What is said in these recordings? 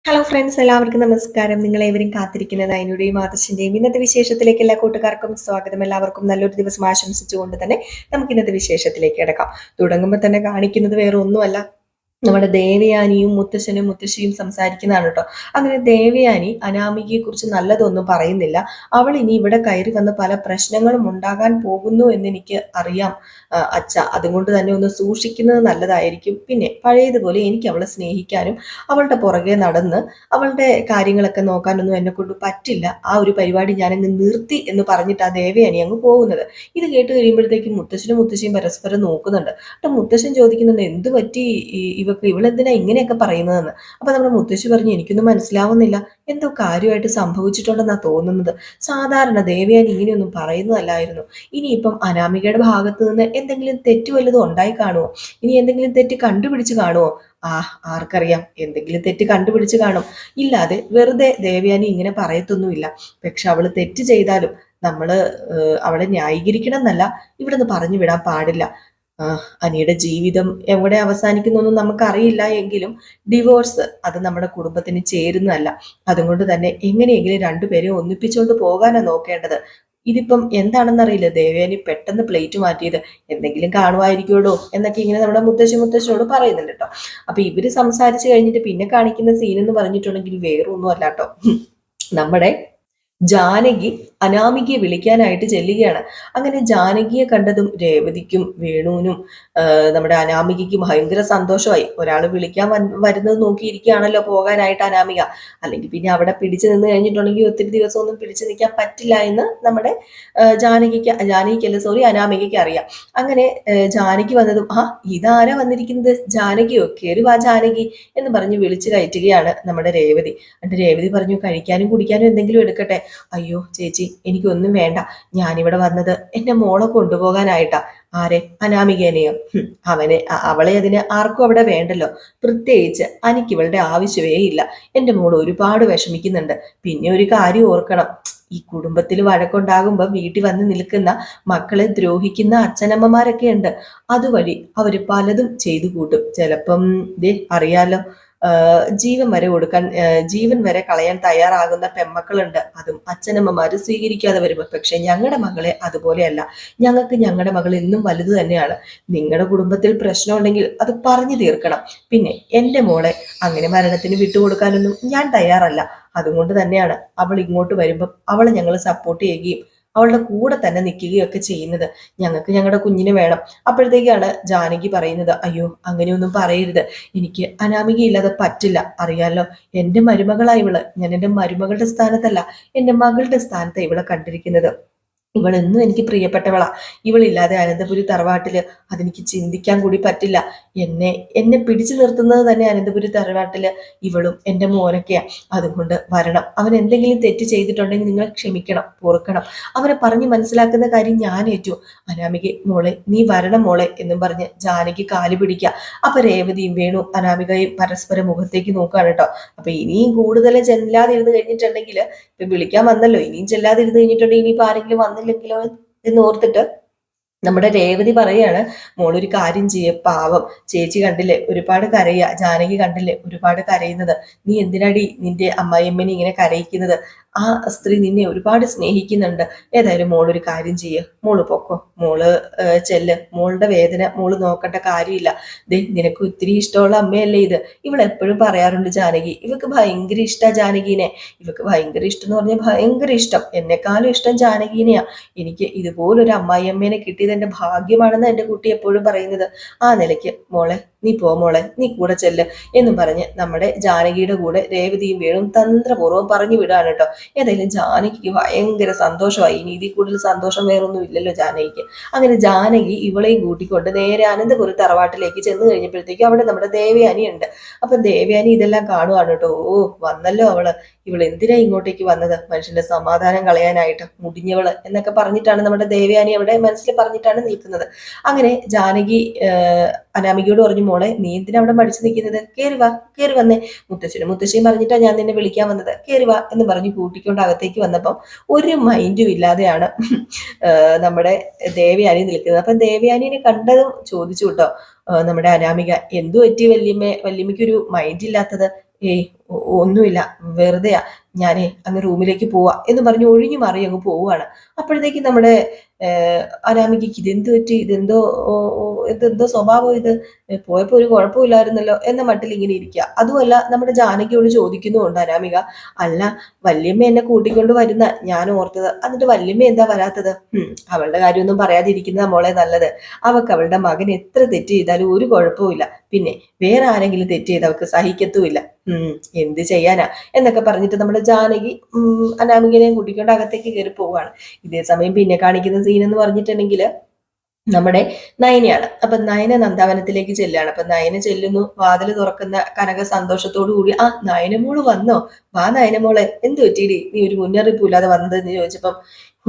Hello friends, എല്ലാവർക്കും നമസ്കാരം. നിങ്ങളേവരും കാത്തിരിക്കുന്നത് അതിനുടെയും ആദർശിന്റെയും ഇന്നത്തെ വിശേഷത്തിലേക്ക് എല്ലാ കൂട്ടുകാർക്കും സ്വാഗതം. എല്ലാവർക്കും നല്ലൊരു ദിവസം ആശംസിച്ചുകൊണ്ട് തന്നെ നമുക്ക് ഇന്നത്തെ വിശേഷത്തിലേക്ക് കിടക്കാം. തുടങ്ങുമ്പോൾ തന്നെ കാണിക്കുന്നത് വേറെ ഒന്നുമല്ല, നമ്മുടെ ദേവയാനിയും മുത്തശ്ശനും മുത്തശ്ശിയും സംസാരിക്കുന്നതാണ് കേട്ടോ. അങ്ങനെ ദേവയാനി അനാമികയെ കുറിച്ച് നല്ലതൊന്നും പറയുന്നില്ല. അവൾ ഇനി ഇവിടെ കയറി വന്ന് പല പ്രശ്നങ്ങളും ഉണ്ടാകാൻ പോകുന്നു എന്നെനിക്ക് അറിയാം അച്ഛ. അതുകൊണ്ട് തന്നെ ഒന്ന് സൂക്ഷിക്കുന്നത് നല്ലതായിരിക്കും. പിന്നെ പഴയതുപോലെ എനിക്ക് അവളെ സ്നേഹിക്കാനും അവളുടെ പുറകെ നടന്ന് അവളുടെ കാര്യങ്ങളൊക്കെ നോക്കാനൊന്നും എന്നെ കൊണ്ട് പറ്റില്ല. ആ ഒരു പരിപാടി ഞാനങ്ങ് നിർത്തി എന്ന് പറഞ്ഞിട്ട് ആ ദേവയാനി അങ്ങ് പോകുന്നത്. ഇത് കേട്ട് കഴിയുമ്പോഴത്തേക്കും മുത്തശ്ശനും മുത്തശ്ശിയും പരസ്പരം നോക്കുന്നുണ്ട്. അപ്പം മുത്തശ്ശൻ ചോദിക്കുന്നുണ്ട്, എന്ത് പറ്റി ഇവളെന്തിനാ ഇങ്ങനെയൊക്കെ പറയുന്നതെന്ന്. അപ്പൊ നമ്മുടെ മുത്തശ്ശി പറഞ്ഞു, എനിക്കൊന്നും മനസ്സിലാവുന്നില്ല, എന്തോ കാര്യമായിട്ട് സംഭവിച്ചിട്ടുണ്ടെന്നാ തോന്നുന്നത്. സാധാരണ ദേവയാനി ഇങ്ങനെയൊന്നും പറയുന്നതല്ലായിരുന്നു. ഇനിയിപ്പം അനാമികയുടെ ഭാഗത്ത് നിന്ന് എന്തെങ്കിലും തെറ്റ് വല്ലതും ഉണ്ടായി കാണുമോ? ഇനി എന്തെങ്കിലും തെറ്റ് കണ്ടുപിടിച്ച് കാണുമോ? ആർക്കറിയാം, എന്തെങ്കിലും തെറ്റ് കണ്ടുപിടിച്ച് കാണും. ഇല്ലാതെ വെറുതെ ദേവയാനി ഇങ്ങനെ പറയത്തൊന്നുമില്ല. പക്ഷെ അവള് തെറ്റ് ചെയ്താലും നമ്മള് അവളെ ന്യായീകരിക്കണം എന്നല്ല, ഇവിടെ നിന്ന് പറഞ്ഞു വിടാൻ പാടില്ല. അനിയുടെ ജീവിതം എവിടെ അവസാനിക്കുന്നൊന്നും നമുക്കറിയില്ല എങ്കിലും ഡിവോഴ്സ് അത് നമ്മുടെ കുടുംബത്തിന് ചേരുന്നതല്ല. അതുകൊണ്ട് തന്നെ എങ്ങനെയെങ്കിലും രണ്ടുപേരെയും ഒന്നിപ്പിച്ചുകൊണ്ട് പോകാനാണ് നോക്കേണ്ടത്. ഇതിപ്പം എന്താണെന്നറിയില്ല, ദേവയാനി പെട്ടെന്ന് പ്ലേറ്റ് മാറ്റിയത് എന്തെങ്കിലും കാണുമായിരിക്കുമല്ലോ എന്നൊക്കെ ഇങ്ങനെ നമ്മുടെ മുത്തശ്ശനോട് പറയുന്നുണ്ട് കേട്ടോ. അപ്പൊ ഇവര് സംസാരിച്ചു കഴിഞ്ഞിട്ട് പിന്നെ കാണിക്കുന്ന സീൻ എന്ന് പറഞ്ഞിട്ടുണ്ടെങ്കിൽ വേറൊന്നും അല്ല കേട്ടോ. നമ്മുടെ ജാനകി അനാമികയെ വിളിക്കാനായിട്ട് ചെല്ലുകയാണ്. അങ്ങനെ ജാനകിയെ കണ്ടതും രേവതിക്കും വേണുവിനും നമ്മുടെ അനാമികയ്ക്കും ഭയങ്കര സന്തോഷമായി. ഒരാൾ വിളിക്കാൻ വരുന്നത് നോക്കിയിരിക്കുകയാണല്ലോ പോകാനായിട്ട് അനാമിക. അല്ലെങ്കിൽ പിന്നെ അവിടെ പിടിച്ചു നിന്ന് കഴിഞ്ഞിട്ടുണ്ടെങ്കിൽ ഒത്തിരി ദിവസമൊന്നും പിടിച്ചു നിൽക്കാൻ പറ്റില്ല എന്ന് നമ്മുടെ അനാമികയ്ക്ക് അറിയാം. അങ്ങനെ ജാനകി വന്നതും ഇതാരാ വന്നിരിക്കുന്നത്, ജാനകിയോ, കയറി വാ ജാനകി എന്ന് പറഞ്ഞ് വിളിച്ചു കയറ്റുകയാണ് നമ്മുടെ രേവതി. എന്നിട്ട് രേവതി പറഞ്ഞു, കഴിക്കാനും കുടിക്കാനും എന്തെങ്കിലും എടുക്കട്ടെ. അയ്യോ ചേച്ചി, എനിക്കൊന്നും വേണ്ട, ഞാനിവിടെ വന്നത് എന്റെ മോളെ കൊണ്ടുപോകാനായിട്ടാ. ആരെ? അനാമികേനെയോ? അവളെ അതിന് ആർക്കും അവിടെ വേണ്ടല്ലോ. പ്രത്യേകിച്ച് എനിക്ക് ഇവളുടെ ആവശ്യമേ ഇല്ല. എന്റെ മോൾ ഒരുപാട് വിഷമിക്കുന്നുണ്ട്. പിന്നെ ഒരു കാര്യം ഓർക്കണം, ഈ കുടുംബത്തിൽ വഴക്കുണ്ടാകുമ്പോ വീട്ടിൽ വന്ന് നിൽക്കുന്ന മക്കളെ ദ്രോഹിക്കുന്ന അച്ഛനമ്മമാരൊക്കെ ഉണ്ട്. അതുവഴി അവര് പലതും ചെയ്തു കൂട്ടും. ചിലപ്പം അറിയാലോ, ജീവൻ വരെ കളയാൻ തയ്യാറാകുന്ന പെമ്മക്കളുണ്ട്. അതും അച്ഛനമ്മമാര് സ്വീകരിക്കാതെ വരുമ്പോൾ. പക്ഷെ ഞങ്ങളുടെ മകളെ അതുപോലെയല്ല. ഞങ്ങളുടെ മകൾ ഇന്നും വലുത് തന്നെയാണ്. നിങ്ങളുടെ കുടുംബത്തിൽ പ്രശ്നം ഉണ്ടെങ്കിൽ അത് പറഞ്ഞു തീർക്കണം. പിന്നെ എന്റെ മോളെ അങ്ങനെ മരണത്തിന് വിട്ടുകൊടുക്കാനൊന്നും ഞാൻ തയ്യാറല്ല. അതുകൊണ്ട് തന്നെയാണ് അവൾ ഇങ്ങോട്ട് വരുമ്പം അവളെ ഞങ്ങൾ സപ്പോർട്ട് ചെയ്യുകയും അവളുടെ കൂടെ തന്നെ നിൽക്കുകയൊക്കെ ചെയ്യുന്നത്. ഞങ്ങൾക്ക് ഞങ്ങളുടെ കുഞ്ഞിനെ വേണം. അപ്പോഴത്തേക്കാണ് ജാനകി പറയുന്നത്, അയ്യോ അങ്ങനെയൊന്നും പറയരുത്, എനിക്ക് അനാമികയില്ലാതെ പറ്റില്ല. അറിയാലോ, എന്റെ മരുമകളായി ഇവള്. ഞാൻ എന്റെ മരുമകളുടെ സ്ഥാനത്തല്ല, എന്റെ മകളുടെ സ്ഥാനത്ത് ഇവളെ കണ്ടിരിക്കുന്നത്. ഇവളെന്നും എനിക്ക് പ്രിയപ്പെട്ടവളാ. ഇവളില്ലാതെ അനന്തപുരി തറവാട്ടില് അതെനിക്ക് ചിന്തിക്കാൻ കൂടി പറ്റില്ല. എന്നെ പിടിച്ചു നിർത്തുന്നത് തന്നെ അനന്തപുരി തറവാട്ടില് ഇവളും എൻ്റെ മോനൊക്കെയാ. അതുകൊണ്ട് വരണം. അവൻ എന്തെങ്കിലും തെറ്റ് ചെയ്തിട്ടുണ്ടെങ്കിൽ നിങ്ങൾ ക്ഷമിക്കണം, പൊറുക്കണം. അവനെ പറഞ്ഞ് മനസ്സിലാക്കുന്ന കാര്യം ഞാൻ ഏറ്റു. അനാമിക മോളെ, നീ വരണം മോളെ എന്നും പറഞ്ഞ് ജാനകി കാല് പിടിക്കുക. അപ്പൊ രേവതിയും വേണു അനാമികയും പരസ്പരം മുഖത്തേക്ക് നോക്കുകയാണ് കേട്ടോ. അപ്പൊ ഇനിയും കൂടുതൽ ചെല്ലാതിരുന്ന് കഴിഞ്ഞിട്ടുണ്ടെങ്കിൽ, ഇപ്പൊ വിളിക്കാൻ വന്നല്ലോ, ഇനിയും ചെല്ലാതിരുന്ന് കഴിഞ്ഞിട്ടുണ്ടെങ്കിൽ ഇനിയിപ്പോ ആരെങ്കിലും വന്നില്ലെങ്കിലോ എന്ന് ഓർത്തിട്ട് നമ്മുടെ രേവതി പറയാണ്, മോളൊരു കാര്യം ചെയ്യ, പാവം ചേച്ചി കണ്ടില്ലേ ഒരുപാട് കരയുക, ജാനകി കണ്ടില്ലേ ഒരുപാട് കരയുന്നത്, നീ എന്തിനാടി നിന്റെ അമ്മായിയമ്മനെ ഇങ്ങനെ കരയിക്കുന്നത്? ആ സ്ത്രീ നിന്നെ ഒരുപാട് സ്നേഹിക്കുന്നുണ്ട്. ഏതായാലും മോളൊരു കാര്യം ചെയ്യ, മോള് പൊക്കോ, മോള് ചെല്ല്, മോളുടെ വേദന മോള് നോക്കേണ്ട കാര്യമില്ല. നിനക്ക് ഒത്തിരി ഇഷ്ടമുള്ള അമ്മയല്ലേ ഇത്. ഇവളെപ്പോഴും പറയാറുണ്ട് ജാനകി, ഇവക്ക് ഭയങ്കര ഇഷ്ടാ ജാനകീനെ. ഇവക്ക് ഭയങ്കര ഇഷ്ടം എന്ന് പറഞ്ഞാൽ ഭയങ്കര ഇഷ്ടം. എന്നെക്കാളും ഇഷ്ടം ജാനകീനെയാ. എനിക്ക് ഇതുപോലൊരു അമ്മായിയമ്മേനെ കിട്ടിയത് എന്റെ ഭാഗ്യമാണെന്ന് എന്റെ കുട്ടി എപ്പോഴും പറയുന്നത്. ആ നിലയ്ക്ക് മോളെ നീ പോ, മോളെ നീ കൂടെ ചെല്ല് എന്നും പറഞ്ഞ് നമ്മുടെ ജാനകിയുടെ കൂടെ രേവതിയും വേണും തന്ത്രപൂർവ്വം പറഞ്ഞു വിടാണ് കേട്ടോ. ഏതായാലും ജാനകിക്ക് ഭയങ്കര സന്തോഷമായി. ഇനി ഇതിൽ കൂടുതൽ സന്തോഷം വേറൊന്നും ഇല്ലല്ലോ ജാനകിക്ക്. അങ്ങനെ ജാനകി ഇവളെയും കൂട്ടിക്കൊണ്ട് നേരെ അനന്തപുരി തറവാട്ടിലേക്ക് ചെന്ന് കഴിഞ്ഞപ്പോഴത്തേക്കും അവിടെ നമ്മുടെ ദേവയാനി ഉണ്ട്. അപ്പൊ ദേവയാനി ഇതെല്ലാം കാണുവാണ് കേട്ടോ. വന്നല്ലോ ഇവൾ എന്തിനാ ഇങ്ങോട്ടേക്ക് വന്നത്? മനുഷ്യന്റെ സമാധാനം കളയാനായിട്ട്, മുടിഞ്ഞവള് എന്നൊക്കെ പറഞ്ഞിട്ടാണ് നമ്മുടെ ദേവയാനി അവിടെ മനസ്സിൽ പറഞ്ഞിട്ടാണ് നിൽക്കുന്നത്. അങ്ങനെ ജാനകി അനാമികയോട് പറഞ്ഞു, മോളെ നീ എന്തിനാ അവിടെ മടിച്ചു നിൽക്കുന്നത്? കയറി വന്നേ. മുത്തശ്ശിയും പറഞ്ഞിട്ടാ ഞാൻ നിന്നെ വിളിക്കാൻ വന്നത്, കയറി വാ എന്ന് പറഞ്ഞ് കൂട്ടിക്കൊണ്ട് അകത്തേക്ക് വന്നപ്പം ഒരു മൈൻഡും ഇല്ലാതെയാണ് നമ്മുടെ ദേവയാനി നിൽക്കുന്നത്. അപ്പൊ ദേവയാനിനെ കണ്ടതും ചോദിച്ചു കേട്ടോ നമ്മുടെ അനാമിക, എന്തു പറ്റി വല്യമ്മയ്ക്കൊരു മൈൻഡ് ഇല്ലാത്തത്? ഒന്നുമില്ല, വെറുതെയാ, ഞാനേ അങ്ങ് റൂമിലേക്ക് പോവാ എന്ന് പറഞ്ഞ് ഒഴിഞ്ഞു മാറി അങ്ങ് പോവാണ്. അപ്പോഴത്തേക്ക് നമ്മുടെ അനാമികയ്ക്ക് ഇതെന്ത് പറ്റി, ഇതെന്തോ സ്വഭാവം ഇത്, പോയപ്പോ ഒരു കുഴപ്പമില്ലായിരുന്നല്ലോ എന്ന മട്ടിൽ ഇങ്ങനെ ഇരിക്കുക. അതുമല്ല, നമ്മുടെ ജാനകിയോട് ചോദിക്കുന്നുണ്ട് അനാമിക, അല്ല വല്യമ്മ എന്നെ കൂട്ടിക്കൊണ്ട് വരുന്ന ഞാൻ ഓർത്തത്, എന്നിട്ട് വല്യമ്മ എന്താ വരാത്തത്? അവളുടെ കാര്യമൊന്നും പറയാതിരിക്കുന്നതാ മോളെ നല്ലത്. അവൾക്ക് അവളുടെ മകൻ എത്ര തെറ്റ് ചെയ്താലും ഒരു കുഴപ്പമില്ല, പിന്നെ വേറെ ആരെങ്കിലും തെറ്റ് ചെയ്ത് അവൾക്ക് സഹിക്കത്തുമില്ല. എന്ത് ചെയ്യാനാ എന്നൊക്കെ പറഞ്ഞിട്ട് നമ്മുടെ ജാനകി അനാമികനെയും കൂട്ടിക്കൊണ്ട് അകത്തേക്ക് കയറി പോവുകയാണ്. ഇതേ സമയം പിന്നെ കാണിക്കുന്ന സീൻ എന്ന് പറഞ്ഞിട്ടുണ്ടെങ്കിൽ നമ്മുടെ നയനയാണ്. അപ്പൊ നയന നന്ദാവനത്തിലേക്ക് ചെല്ലാണ്. അപ്പൊ നയന ചെല്ലുന്നു, വാതിൽ തുറക്കുന്ന കനക സന്തോഷത്തോടു കൂടി, ആ നയനമോള് വന്നോ, വാ നയനമോളെ, എന്ത് പറ്റിയിടി, നീ ഒരു മുന്നറിയിപ്പ് ഇല്ലാതെ വന്നതെന്ന് ചോദിച്ചപ്പം,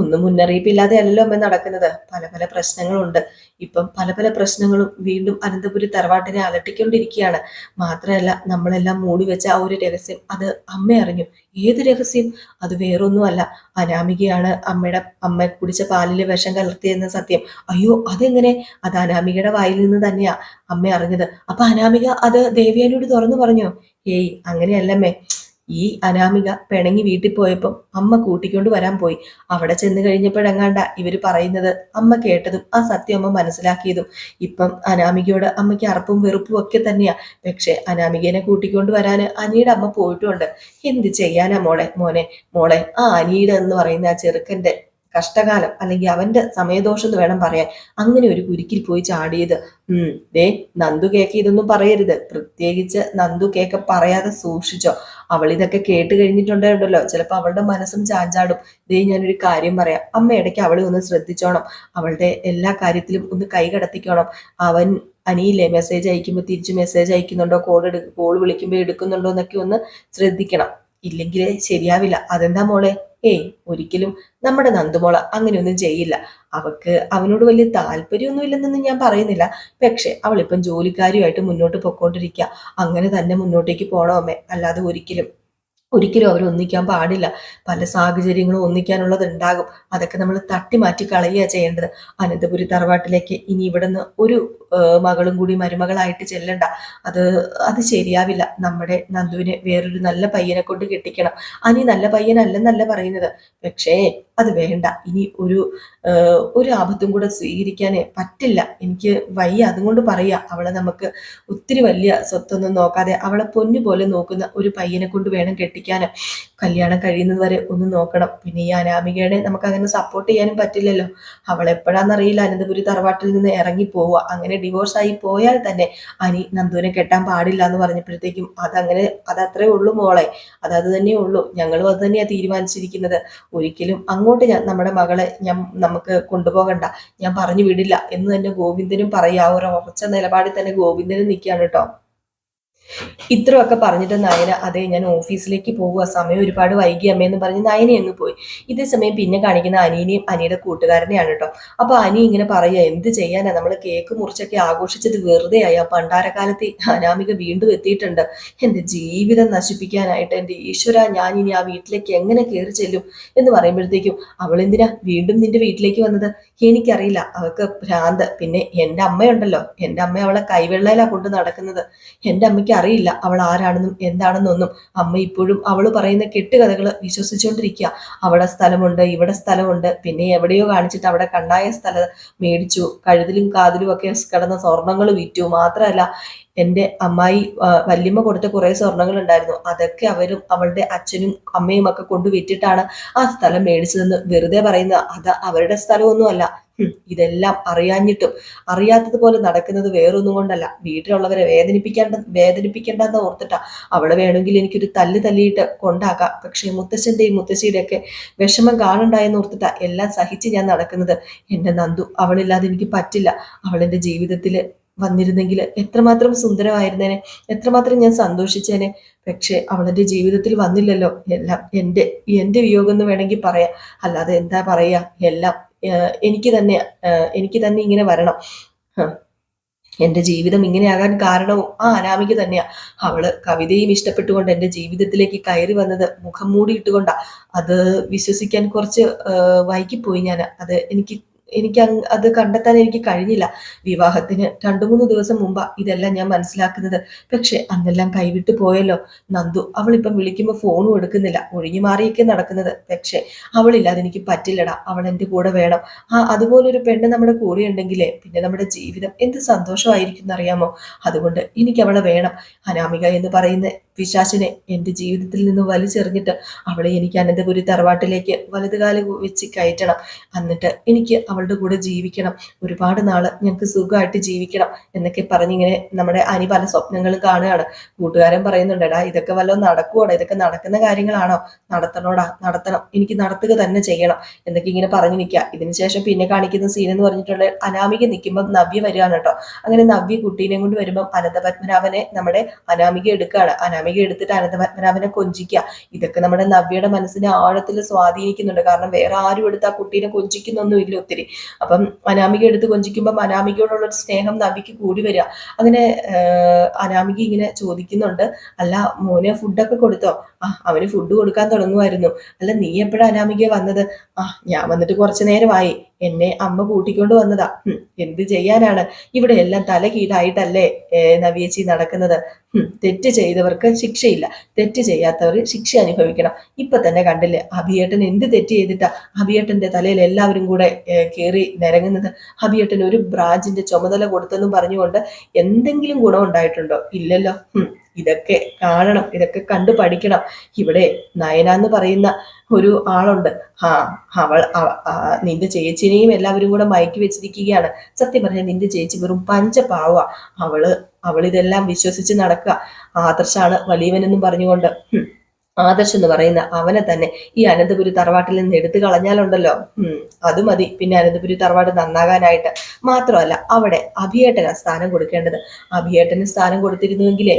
ഒന്നും മുന്നറിയിപ്പില്ലാതെ അല്ലല്ലോ അമ്മ നടക്കുന്നത്, പല പല പ്രശ്നങ്ങളുണ്ട്. ഇപ്പം പല പല പ്രശ്നങ്ങളും വീണ്ടും അനന്തപുരി തറവാട്ടിനെ അലട്ടിക്കൊണ്ടിരിക്കുകയാണ്. മാത്രമല്ല, നമ്മളെല്ലാം മൂടി വെച്ച ആ ഒരു രഹസ്യം അത് അമ്മ അറിഞ്ഞു. ഏത് രഹസ്യം? അത് വേറൊന്നുമല്ല, അനാമികയാണ് അമ്മ കുടിച്ച പാലിലെ വിഷം കലർത്തിയെന്ന സത്യം. അയ്യോ, അതെങ്ങനെ? അത് അനാമികയുടെ വായിൽ നിന്ന് തന്നെയാ അമ്മ അറിഞ്ഞത്. അപ്പൊ അനാമിക അത് ദേവയാനിയോട് തുറന്നു പറഞ്ഞോ? ഏയ്, അങ്ങനെയല്ലമ്മേ. ഈ അനാമിക പിണങ്ങി വീട്ടിൽ പോയപ്പം അമ്മ കൂട്ടിക്കൊണ്ട് വരാൻ പോയി. അവിടെ ചെന്ന് കഴിഞ്ഞപ്പോഴെങ്ങാണ്ട ഇവര് പറയുന്നത് അമ്മ കേട്ടതും ആ സത്യം അമ്മ മനസ്സിലാക്കിയതും. ഇപ്പം അനാമികയോട് അമ്മയ്ക്ക് അറപ്പും വെറുപ്പും ഒക്കെ തന്നെയാ. പക്ഷെ അനാമികനെ കൂട്ടിക്കൊണ്ട് വരാന് അനിയുടെ അമ്മ പോയിട്ടുണ്ട്. എന്ത് ചെയ്യാനാ മോളെ ആ അനിയുടെ എന്ന് പറയുന്ന ആ ചെറുക്കന്റെ കഷ്ടകാലം, അല്ലെങ്കിൽ അവന്റെ സമയദോഷം എന്ന് വേണം പറയാൻ, അങ്ങനെ ഒരു കുരുക്കിൽ പോയി ചാടിയത്. ദേ നന്ദു കേക്ക് ഇതൊന്നും പറയരുത്, പ്രത്യേകിച്ച് നന്ദു കേക്ക് പറയാതെ സൂക്ഷിച്ചോ. അവൾ ഇതൊക്കെ കേട്ട് കഴിഞ്ഞിട്ടുണ്ടല്ലോ, ചിലപ്പോൾ അവളുടെ മനസ്സും ചാഞ്ചാടും. ദേ ഞാനൊരു കാര്യം പറയാം, അമ്മ ഇടയ്ക്ക് അവളെ ഒന്ന് ശ്രദ്ധിച്ചോണം, അവളുടെ എല്ലാ കാര്യത്തിലും ഒന്ന് കൈ കടത്തിക്കോണം. അവൻ അനിയില്ലേ മെസ്സേജ് അയക്കുമ്പോൾ തിരിച്ച് മെസ്സേജ് അയക്കുന്നുണ്ടോ, കോൾ വിളിക്കുമ്പോൾ എടുക്കുന്നുണ്ടോ എന്നൊക്കെ ഒന്ന് ശ്രദ്ധിക്കണം. ഇല്ലെങ്കിൽ ശരിയാവില്ല. അതെന്താ മോളെ? ഏയ്, ഒരിക്കലും നമ്മുടെ നന്ദുമോള അങ്ങനെയൊന്നും ചെയ്യില്ല. അവനോട് വലിയ താല്പര്യമൊന്നും ഇല്ലെന്നൊന്നും ഞാൻ പറയുന്നില്ല. പക്ഷെ അവളിപ്പം ജോലിക്കാരിയുമായിട്ട് മുന്നോട്ട് പൊക്കോണ്ടിരിക്കുക. അങ്ങനെ തന്നെ മുന്നോട്ടേക്ക് പോണോ അമ്മേ, അല്ലാതെ ഒരിക്കലും അവർ ഒന്നിക്കാൻ പാടില്ല. പല സാഹചര്യങ്ങളും ഒന്നിക്കാനുള്ളത് ഉണ്ടാകും. അതൊക്കെ നമ്മൾ തട്ടി മാറ്റി കളയുക ചെയ്യേണ്ടത്. അനന്തപുരി തറവാട്ടിലേക്ക് ഇനി ഇവിടുന്ന് ഒരു മകളും കൂടി മരുമകളായിട്ട് ചെല്ലണ്ട. അത് അത് ശരിയാവില്ല. നമ്മുടെ നന്ദുവിനെ വേറൊരു നല്ല പയ്യനെ കൊണ്ട് കെട്ടിക്കണം. അനി നല്ല പയ്യനല്ലെന്നല്ല പറയുന്നത്, പക്ഷേ അത് വേണ്ട. ഇനി ഒരു ആപത്തും കൂടെ സ്വീകരിക്കാനേ പറ്റില്ല. എനിക്ക് വയ്യ, അതുകൊണ്ട് പറയാ. അവളെ നമുക്ക് ഒത്തിരി വലിയ സ്വത്തൊന്നും നോക്കാതെ അവളെ പൊന്നു പോലെ നോക്കുന്ന ഒരു പയ്യനെ കൊണ്ട് വേണം കെട്ടിക്കാന്. കല്യാണം കഴിയുന്നത് വരെ ഒന്ന് നോക്കണം. പിന്നെ ഈ അനാമികയെ നമുക്ക് അങ്ങനെ സപ്പോർട്ട് ചെയ്യാനും പറ്റില്ലല്ലോ. അവൾ എപ്പോഴാന്നറിയില്ല അനന്തപുരി തറവാട്ടിൽ നിന്ന് ഇറങ്ങി പോവുക. അങ്ങനെ ഡിവോഴ്സ് ആയി പോയാൽ തന്നെ അനി നന്ദുവിനെ കെട്ടാൻ പാടില്ല എന്ന് പറഞ്ഞപ്പോഴത്തേക്കും അതത്രേ ഉള്ളൂ മോളെ. അത് തന്നെയേ ഉള്ളൂ. ഞങ്ങളും അത് തന്നെയാ തീരുമാനിച്ചിരിക്കുന്നത്. ഒരിക്കലും അങ്ങോട്ട് നമ്മുടെ മകളെ നമുക്ക് കൊണ്ടുപോകണ്ട, ഞാൻ പറഞ്ഞു വിടില്ല എന്ന് തന്നെ ഗോവിന്ദനും പറയാ. ഒരു ഉറച്ച നിലപാടിൽ തന്നെ ഗോവിന്ദനും നിൽക്കുകയാണ് കേട്ടോ. ഇത്രയൊക്കെ പറഞ്ഞിട്ട് നയന, അതെ ഞാൻ ഓഫീസിലേക്ക് പോവുക, സമയം ഒരുപാട് വൈകി അമ്മയെന്ന് പറഞ്ഞ് നയന അങ്ങ് പോയി. ഇതേ സമയം പിന്നെ കാണിക്കുന്ന അനീനെയും അനിയുടെ കൂട്ടുകാരനെയാണ് കേട്ടോ. അപ്പൊ അനി ഇങ്ങനെ പറയുക, എന്ത് ചെയ്യാനാ, നമ്മൾ കേക്ക് മുറിച്ചൊക്കെ ആഘോഷിച്ചത് വെറുതെ ആയി. ആ പണ്ടാരക്കാലത്ത് അനാമിക വീണ്ടും എത്തിയിട്ടുണ്ട്. എന്റെ ജീവിതം നശിപ്പിക്കാനായിട്ട്. എന്റെ ഈശ്വര, ഞാൻ ഇനി ആ വീട്ടിലേക്ക് എങ്ങനെ കയറി ചെല്ലും എന്ന് പറയുമ്പോഴത്തേക്കും, അവളെന്തിനാ വീണ്ടും നിന്റെ വീട്ടിലേക്ക് വന്നത്? എനിക്കറിയില്ല, അവൾക്ക് ഭ്രാന്ത്. പിന്നെ എന്റെ അമ്മയുണ്ടല്ലോ, എന്റെ അമ്മ അവളെ കൈവെള്ളയിലാ കൊണ്ട് നടക്കുന്നത്. എന്റെ അമ്മയ്ക്ക് അറിയില്ല അവൾ ആരാണെന്നും എന്താണെന്നൊന്നും. അമ്മ ഇപ്പോഴും അവള് പറയുന്ന കെട്ടുകഥകൾ വിശ്വസിച്ചുകൊണ്ടിരിക്കുക. അവിടെ സ്ഥലമുണ്ട്, ഇവിടെ സ്ഥലമുണ്ട്, പിന്നെ എവിടെയോ കാണിച്ചിട്ട് അവിടെ കണ്ടായ സ്ഥലം മേടിച്ചു, കഴുതിലും കാതിലും ഒക്കെ കിടന്ന സ്വർണങ്ങൾ വിറ്റു. മാത്രമല്ല, എൻ്റെ അമ്മായി വല്യമ്മ കൊടുത്ത കുറെ സ്വർണങ്ങൾ ഉണ്ടായിരുന്നു, അതൊക്കെ അവരും അവളുടെ അച്ഛനും അമ്മയും ഒക്കെ കൊണ്ട് വിറ്റിട്ടാണ് ആ സ്ഥലം മേടിച്ചതെന്ന് വെറുതെ പറയുന്ന. അത് അവരുടെ സ്ഥലമൊന്നുമല്ല. ഇതെല്ലാം അറിയാഞ്ഞിട്ടും അറിയാത്തതുപോലെ നടക്കുന്നത് വേറൊന്നും കൊണ്ടല്ല, വീട്ടിലുള്ളവരെ വേദനിപ്പിക്കേണ്ടെന്ന് ഓർത്തിട്ടാ. അവളെ വേണമെങ്കിൽ എനിക്കൊരു തല്ലിയിട്ട് കൊണ്ടാക്കാം, പക്ഷെ മുത്തശ്ശന്റെയും മുത്തശ്ശിയുടെ ഒക്കെ വിഷമം കാണണ്ടായെന്ന് ഓർത്തിട്ടാ എല്ലാം സഹിച്ച് ഞാൻ നടക്കുന്നത്. എന്റെ നന്ദു, അവളില്ലാതെ എനിക്ക് പറ്റില്ല. അവളെന്റെ ജീവിതത്തിൽ വന്നിരുന്നെങ്കിൽ എത്രമാത്രം സുന്ദരമായിരുന്നേനെ, എത്രമാത്രം ഞാൻ സന്തോഷിച്ചേനെ. പക്ഷെ അവളെന്റെ ജീവിതത്തിൽ വന്നില്ലല്ലോ. എല്ലാം എന്റെ വിയോഗം എന്ന് വേണമെങ്കിൽ പറയാം, അല്ലാതെ എന്താ പറയാ. എല്ലാം എനിക്ക് തന്നെ ഇങ്ങനെ വരണം. എന്റെ ജീവിതം ഇങ്ങനെയാകാൻ കാരണവും ആ അനാമിക തന്നെയാ. അവള് കവിതയും ഇഷ്ടപ്പെട്ടുകൊണ്ട് എന്റെ ജീവിതത്തിലേക്ക് കയറി വന്നത് മുഖം മൂടി ഇട്ടുകൊണ്ടാ. അത് വിശ്വസിക്കാൻ കുറച്ച് വൈകിപ്പോയി ഞാൻ. അത് എനിക്ക് അത് കണ്ടെത്താൻ എനിക്ക് കഴിഞ്ഞില്ല. വിവാഹത്തിന് 2-3 ദിവസം മുമ്പാ ഇതെല്ലാം ഞാൻ മനസ്സിലാക്കുന്നത്. പക്ഷെ അന്നെല്ലാം കൈവിട്ടു പോയല്ലോ. നന്ദു അവളിപ്പം വിളിക്കുമ്പോൾ ഫോണും എടുക്കുന്നില്ല, ഒഴിഞ്ഞു മാറിയൊക്കെ നടക്കുന്നത്. പക്ഷെ അവളില്ലാതെ എനിക്ക് പറ്റില്ലടാ, അവൾ എൻ്റെ കൂടെ വേണം. അതുപോലൊരു പെണ്ണ് നമ്മുടെ കൂടെ ഉണ്ടെങ്കിലേ പിന്നെ നമ്മുടെ ജീവിതം എന്ത് സന്തോഷമായിരിക്കും എന്നറിയാമോ? അതുകൊണ്ട് എനിക്ക് അവളെ വേണം. അനാമിക എന്ന് പറയുന്ന പിശാചിനെ എൻ്റെ ജീവിതത്തിൽ നിന്ന് വലിച്ചെറിഞ്ഞിട്ട് അവളെ എനിക്ക് അനന്തപുരി തറവാട്ടിലേക്ക് വലതുകാല് വെച്ച് കയറ്റണം. എന്നിട്ട് എനിക്ക് അവളുടെ കൂടെ ജീവിക്കണം, ഒരുപാട് നാള് ഞങ്ങൾക്ക് സുഖമായിട്ട് ജീവിക്കണം എന്നൊക്കെ പറഞ്ഞിങ്ങനെ നമ്മുടെ അനി പല സ്വപ്നങ്ങളും കാണുകയാണ്. കൂട്ടുകാരൻ പറയുന്നുണ്ടടാ, ഇതൊക്കെ വല്ലതും നടക്കുവോടാ, ഇതൊക്കെ നടക്കുന്ന കാര്യങ്ങളാണോ? നടത്തണോടാ, നടത്തണം, എനിക്ക് നടത്തുക തന്നെ ചെയ്യണം എന്നൊക്കെ ഇങ്ങനെ പറഞ്ഞു നിൽക്കുക. ഇതിനുശേഷം പിന്നെ കാണിക്കുന്ന സീൻ എന്ന് പറഞ്ഞിട്ടുണ്ടെങ്കിൽ അനാമിക നിൽക്കുമ്പോൾ നവ്യ വരികയാണ് കേട്ടോ. അങ്ങനെ നവ്യ കുട്ടീനെ കൊണ്ട് വരുമ്പം അനന്തപത്മനാഭനെ നമ്മുടെ അനാമിക എടുക്കുകയാണ്. അനാമിക എടുത്തിട്ട് അനന്തപത്മനാഭനെ കൊഞ്ചിക്കുക. ഇതൊക്കെ നമ്മുടെ നവ്യയുടെ മനസ്സിനെ ആഴത്തിൽ സ്വാധീനിക്കുന്നുണ്ട്. കാരണം വേറെ ആരും എടുത്ത് ആ കുട്ടീനെ കൊഞ്ചിക്കുന്നൊന്നും ഇല്ല ഒത്തിരി. അപ്പം അനാമിക എടുത്ത് കൊഞ്ചിക്കുമ്പോൾ അനാമികയോടുള്ള ഒരു സ്നേഹം നവ്യക്ക് കൂടി വരിക. അങ്ങനെ അനാമിക ഇങ്ങനെ ചോദിക്കുന്നുണ്ട്, അല്ല മോനെ ഫുഡൊക്കെ കൊടുത്തോ? അവന് ഫുഡ് കൊടുക്കാൻ തുടങ്ങുമായിരുന്നു. അല്ല നീ എപ്പോഴാ അനാമിക വന്നത്? ഞാൻ വന്നിട്ട് കുറച്ചു നേരമായി, എന്നെ അമ്മ കൂട്ടിക്കൊണ്ട് വന്നതാ. എന്ത് ചെയ്യാനാണ്, ഇവിടെ എല്ലാം തല കീഴായിട്ടല്ലേ നവ്യേച്ചി നടക്കുന്നത്. തെറ്റ് ചെയ്തവർക്ക് ശിക്ഷയില്ല, തെറ്റ് ചെയ്യാത്തവർ ശിക്ഷ അനുഭവിക്കണം. ഇപ്പൊ തന്നെ കണ്ടില്ലേ അഭിയേട്ടൻ എന്ത് തെറ്റ് ചെയ്തിട്ടാ അഭിയേട്ടന്റെ തലയിൽ എല്ലാവരും കൂടെ കയറി നിരങ്ങുന്നത്? അഭിയേട്ടൻ ഒരു ബ്രാഞ്ചിന്റെ ചുമതല കൊടുത്തെന്നും പറഞ്ഞുകൊണ്ട് എന്തെങ്കിലും ഗുണം ഉണ്ടായിട്ടുണ്ടോ? ഇല്ലല്ലോ. ഇതൊക്കെ കാണണം, ഇതൊക്കെ കണ്ടു പഠിക്കണം. ഇവിടെ നയന എന്ന് പറയുന്ന ഒരു ആളുണ്ട്. അവൾ നിന്റെ ചേച്ചിനെയും എല്ലാവരും കൂടെ മയക്കി വെച്ചിരിക്കുകയാണ്. സത്യം പറഞ്ഞാൽ നിന്റെ ചേച്ചി വെറും പഞ്ചപാവ. അവളിതെല്ലാം വിശ്വസിച്ച് നടക്കുക. ആദർശാണ് വലിയവനെന്നും പറഞ്ഞുകൊണ്ട് ആദർശ് എന്ന് പറയുന്ന അവനെ തന്നെ ഈ അനന്തപുരി തറവാട്ടിൽ നിന്ന് എടുത്തു കളഞ്ഞാലുണ്ടല്ലോ, അത് മതി പിന്നെ അനന്തപുരി തറവാട് നന്നാകാനായിട്ട്. മാത്രമല്ല അവിടെ അഭിയേട്ടനാ സ്ഥാനം കൊടുക്കേണ്ടത്. അഭിയേട്ടന് സ്ഥാനം കൊടുത്തിരുന്നുവെങ്കിലേ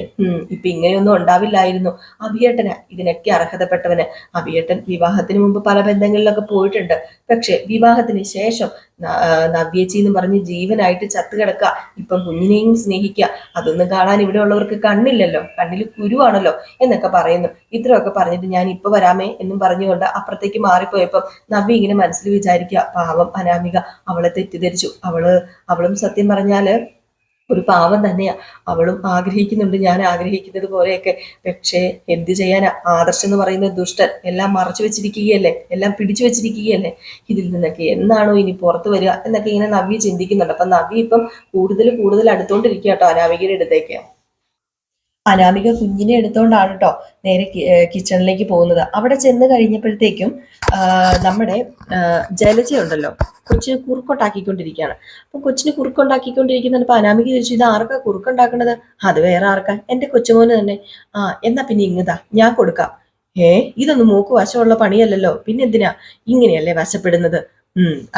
ഇപ്പൊ ഇങ്ങനെയൊന്നും ഉണ്ടാവില്ലായിരുന്നു. അഭിയേട്ടനാ ഇതിനൊക്കെ അർഹതപ്പെട്ടവന്. അഭിയേട്ടൻ വിവാഹത്തിന് മുമ്പ് പല ബന്ധങ്ങളിലൊക്കെ പോയിട്ടുണ്ട്. പക്ഷെ വിവാഹത്തിന് ശേഷം നവ്യേച്ചി എന്ന് പറഞ്ഞ് ജീവനായിട്ട് ചത്തുകിടക്കുക, ഇപ്പം കുഞ്ഞിനെയും സ്നേഹിക്കുക. അതൊന്നും കാണാൻ ഇവിടെ ഉള്ളവർക്ക് കണ്ണില്ലല്ലോ, കണ്ണിൽ കുരുവാണല്ലോ എന്നൊക്കെ പറയുന്നു. ഇത്രയൊക്കെ പറഞ്ഞിട്ട് ഞാൻ ഇപ്പൊ വരാമേ എന്നും പറഞ്ഞുകൊണ്ട് അപ്പുറത്തേക്ക് മാറിപ്പോയപ്പം നവ്യ ഇങ്ങനെ മനസ്സിൽ വിചാരിക്കുക, പാവം അനാമിക അവളെ തെറ്റിദ്ധരിച്ചു. അവളും സത്യം പറഞ്ഞാല് ഒരു പാവം തന്നെയാ. അവളും ആഗ്രഹിക്കുന്നുണ്ട് ഞാൻ ആഗ്രഹിക്കുന്നത് പോലെയൊക്കെ. പക്ഷേ എന്ത് ചെയ്യാനാ, ആദർശം എന്ന് പറയുന്ന ദുഷ്ടൻ എല്ലാം മറച്ചു വെച്ചിരിക്കുകയല്ലേ, എല്ലാം പിടിച്ചു വെച്ചിരിക്കുകയല്ലേ. ഇതിൽ നിന്നൊക്കെ എന്നാണോ ഇനി പുറത്തു വരിക എന്നൊക്കെ ഇങ്ങനെ നവ്യ ചിന്തിക്കുന്നുണ്ട്. അപ്പൊ നവ്യ ഇപ്പം കൂടുതൽ അടുത്തോണ്ടിരിക്കുക കേട്ടോ അനാമികയുടെ അടുത്തേക്ക്. അനാമിക കുഞ്ഞിനെ എടുത്തോണ്ടാണ് കേട്ടോ നേരെ കിച്ചണിലേക്ക് പോകുന്നത്. അവിടെ ചെന്ന് കഴിഞ്ഞപ്പോഴത്തേക്കും നമ്മുടെ ജലജയുണ്ടല്ലോ കൊച്ചിന് കുറുക്കുണ്ടാക്കിക്കൊണ്ടിരിക്കുകയാണ്. അപ്പൊ കൊച്ചിന് കുറുക്കുണ്ടാക്കിക്കൊണ്ടിരിക്കുന്നുണ്ട്. അപ്പൊ അനാമിക ചോദിച്ചു, ഇത് ആർക്കാ കുറുക്കുണ്ടാക്കണത്? അത് വേറെ ആർക്കാ, എന്റെ കൊച്ചുമോന് തന്നെ. എന്നാ പിന്നെ ഇങ്ങതാ ഞാൻ കൊടുക്കാം. ഇതൊന്നും മൂക്ക് വശമുള്ള പണിയല്ലല്ലോ, പിന്നെ എന്തിനാ ഇങ്ങനെയല്ലേ വശപ്പെടുന്നത്?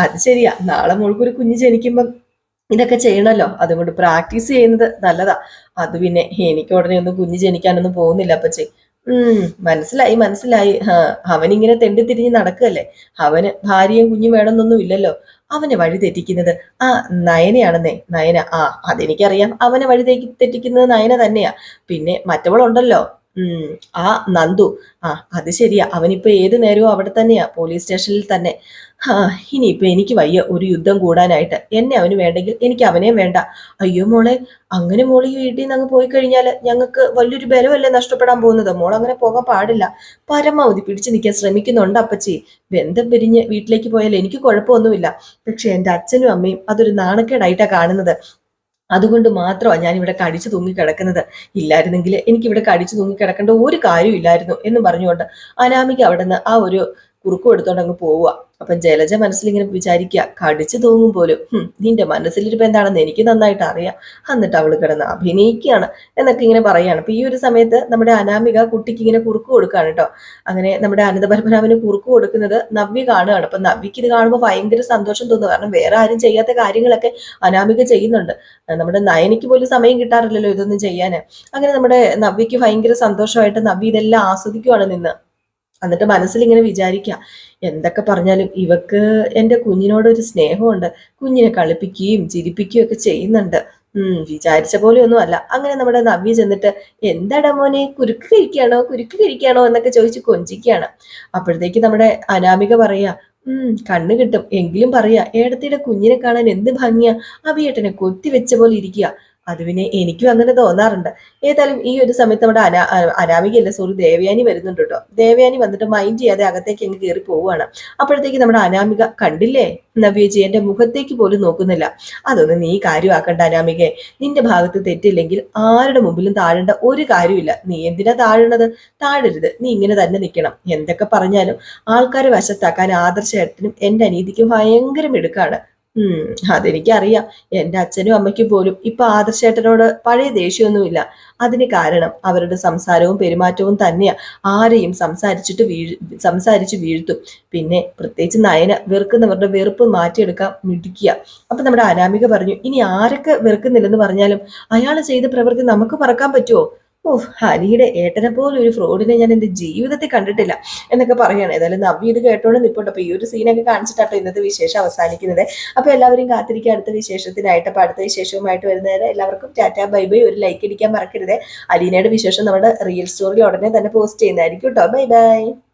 അത് ശരിയാ, നാളെ മോൾക്കൊരു കുഞ്ഞ് ജനിക്കുമ്പം ഇതൊക്കെ ചെയ്യണല്ലോ, അതുകൊണ്ട് പ്രാക്ടീസ് ചെയ്യുന്നത് നല്ലതാ. അത് പിന്നെ എനിക്ക് ഉടനെ ഒന്നും കുഞ്ഞ് ജനിക്കാനൊന്നും പോകുന്നില്ല അപ്പച്ചി. മനസ്സിലായി. അവനിങ്ങനെ തെണ്ടിത്തിരിഞ്ഞ് നടക്കുകയല്ലേ, അവന് ഭാര്യയും കുഞ്ഞും വേണമെന്നൊന്നും ഇല്ലല്ലോ. അവനെ വഴി തെറ്റിക്കുന്നത് നയനയാണെന്നേ. നയന, അതെനിക്കറിയാം, അവനെ വഴി തെറ്റിക്കുന്നത് നയന തന്നെയാ. പിന്നെ മറ്റവളുണ്ടല്ലോ നന്ദു. അത് ശരിയാ, അവനിപ്പോ ഏത് നേരവും അവിടെ തന്നെയാ, പോലീസ് സ്റ്റേഷനിൽ തന്നെ. ഇനിയിപ്പൊ എനിക്ക് വയ്യ ഒരു യുദ്ധം കൂടാനായിട്ട്. എന്നെ അവന് വേണ്ടെങ്കിൽ എനിക്ക് അവനെയും വേണ്ട. അയ്യോ മോളെ, അങ്ങനെ മോൾ ഈ വീട്ടിൽ നിന്ന് അങ്ങ് പോയി കഴിഞ്ഞാൽ ഞങ്ങൾക്ക് വലിയൊരു ബലമല്ലേ നഷ്ടപ്പെടാൻ പോകുന്നത്. മോൾ അങ്ങനെ പോകാൻ പാടില്ല. പരമാവധി പിടിച്ചു നിൽക്കാൻ ശ്രമിക്കുന്നുണ്ട് അപ്പച്ചി. ബന്ധം പിരിഞ്ഞ് വീട്ടിലേക്ക് പോയാൽ എനിക്ക് കുഴപ്പമൊന്നുമില്ല. പക്ഷെ എൻ്റെ അച്ഛനും അമ്മയും അതൊരു നാണക്കേടായിട്ടാ കാണുന്നത്. അതുകൊണ്ട് മാത്രമാണ് ഞാൻ ഇവിടെ കടിച്ചു തൂങ്ങി കിടക്കുന്നത്. ഇല്ലായിരുന്നെങ്കിൽ എനിക്കിവിടെ കടിച്ചു തൂങ്ങി കിടക്കേണ്ട ഒരു കാര്യവും ഇല്ലായിരുന്നു എന്ന് പറഞ്ഞുകൊണ്ട് അനാമിക അവിടെ നിന്ന് ആ ഒരു കുറുക്കും എടുത്തോണ്ട് അങ്ങ് പോവുക. അപ്പം ജലജ മനസ്സിലിങ്ങനെ വിചാരിക്കുക, കടിച്ചു തൂങ്ങും പോലും, നിന്റെ മനസ്സിലിരിപ്പ് എന്താണെന്ന് എനിക്ക് നന്നായിട്ട് അറിയാം. എന്നിട്ട് അവള് കിടന്ന് അഭിനയിക്കുകയാണ് എന്നൊക്കെ ഇങ്ങനെ പറയാണ്. അപ്പൊ ഈ ഒരു സമയത്ത് നമ്മുടെ അനാമിക കുട്ടിക്ക് ഇങ്ങനെ കുറുക്ക് കൊടുക്കുകയാണ് കേട്ടോ. അങ്ങനെ നമ്മുടെ അനന്തപത്മനാഭന് കുറുക്ക് കൊടുക്കുന്നത് നവ്യ കാണുകയാണ്. അപ്പൊ നവ്യക്ക് ഇത് കാണുമ്പോൾ ഭയങ്കര സന്തോഷം തോന്നുന്നു. കാരണം വേറെ ആരും ചെയ്യാത്ത കാര്യങ്ങളൊക്കെ അനാമിക ചെയ്യുന്നുണ്ട്. നമ്മുടെ നയനിക്ക് പോലും സമയം കിട്ടാറില്ലല്ലോ ഇതൊന്നും ചെയ്യാന്. അങ്ങനെ നമ്മുടെ നവ്യക്ക് ഭയങ്കര സന്തോഷമായിട്ട് നവ്യ ഇതെല്ലാം ആസ്വദിക്കുവാണ് നിന്ന്. എന്നിട്ട് മനസ്സിൽ ഇങ്ങനെ വിചാരിക്കുക, എന്തൊക്കെ പറഞ്ഞാലും ഇവക്ക് എൻ്റെ കുഞ്ഞിനോടൊരു സ്നേഹമുണ്ട്. കുഞ്ഞിനെ കളിപ്പിക്കുകയും ചിരിപ്പിക്കുകയും ഒക്കെ ചെയ്യുന്നുണ്ട്. വിചാരിച്ച പോലെ ഒന്നും അല്ല. അങ്ങനെ നമ്മുടെ നവ്യ ചെന്നിട്ട് എന്താടാ മോനെ കുരുക്ക് കഴിക്കാണോ കുരുക്ക് കഴിക്കാണോ എന്നൊക്കെ ചോദിച്ച് കൊഞ്ചിക്കുകയാണ്. അപ്പോഴത്തേക്ക് നമ്മുടെ അനാമിക പറയാ കണ്ണ് കിട്ടും എങ്കിലും പറയാ ഏടത്തിയുടെ കുഞ്ഞിനെ കാണാൻ എന്ത് ഭംഗിയാ, അഭിയേട്ടനെ കൊത്തി വെച്ച പോലെ ഇരിക്കുക. അത് പിന്നെ എനിക്കും അങ്ങനെ തോന്നാറുണ്ട്. ഏതായാലും ഈ ഒരു സമയത്ത് നമ്മുടെ അനാമികയല്ല സോറി ദേവയാനി വരുന്നുണ്ട് കേട്ടോ. ദേവയാനി വന്നിട്ട് മൈൻഡ് ചെയ്യാതെ അകത്തേക്ക് അങ്ങ് കയറി പോവുകയാണ്. അപ്പോഴത്തേക്ക് നമ്മുടെ അനാമിക കണ്ടില്ലേ നവ്യേച്ചി എന്റെ മുഖത്തേക്ക് പോലും നോക്കുന്നില്ല. അതൊന്നും നീ കാര്യമാക്കണ്ട അനാമികയെ. നിന്റെ ഭാഗത്ത് തെറ്റില്ലെങ്കിൽ ആരുടെ മുമ്പിലും താഴേണ്ട ഒരു കാര്യമില്ല. നീ എന്തിനാ താഴുന്നത്? താഴരുത്. നീ ഇങ്ങനെ തന്നെ നിൽക്കണം. എന്തൊക്കെ പറഞ്ഞാലും ആൾക്കാരെ വശത്താക്കാൻ ആദർശേട്ടനും എന്റെ അനീതിക്കും ഭയങ്കര മിടുക്കാണ്. അതെനിക്കറിയാം. എന്റെ അച്ഛനും അമ്മയ്ക്കും പോലും ഇപ്പൊ ആദർശേട്ടനോട് പഴയ ദേഷ്യമൊന്നുമില്ല. അതിന് കാരണം അവരുടെ സംസാരവും പെരുമാറ്റവും തന്നെയാ ആരെയും സംസാരിച്ചു വീഴ്ത്തും. പിന്നെ പ്രത്യേകിച്ച് നയന വെറുക്കുന്നവരുടെ വെറുപ്പ് മാറ്റിയെടുക്കാൻ മിടിക്കുക. അപ്പൊ നമ്മുടെ അനാമിക പറഞ്ഞു, ഇനി ആരൊക്കെ വെറുക്കുന്നില്ലെന്ന് പറഞ്ഞാലും അയാൾ ചെയ്ത പ്രവൃത്തി നമുക്ക് മറക്കാൻ പറ്റുമോ? ഓഹ്, ഹരിയുടെ ഏട്ടനെ പോലെ ഒരു ഫ്രോഡിനെ ഞാൻ എന്റെ ജീവിതത്തിൽ കണ്ടിട്ടില്ല എന്നൊക്കെ പറയുകയാണ്. ഏതായാലും നവ്യ ഇത് കേട്ടോണ്ട് നിൽപ്പുണ്ട്. അപ്പൊ ഈ ഒരു സീനൊക്കെ കാണിച്ചിട്ടാട്ടോ ഇന്നത്തെ വിശേഷം അവസാനിക്കുന്നത്. അപ്പൊ എല്ലാവരും കാത്തിരിക്കുക അടുത്ത വിശേഷത്തിനായിട്ട്. അപ്പൊ അടുത്ത വിശേഷവുമായിട്ട് വരുന്നവരെ എല്ലാവർക്കും ടാറ്റാ ബൈ ബൈ. ഒരു ലൈക്ക് അടിക്കാൻ മറക്കരുത്. അലീനയുടെ വിശേഷം നമ്മുടെ റിയൽ സ്റ്റോറിയിൽ ഉടനെ തന്നെ പോസ്റ്റ് ചെയ്യുന്നതായിരിക്കും കേട്ടോ. Bye bye.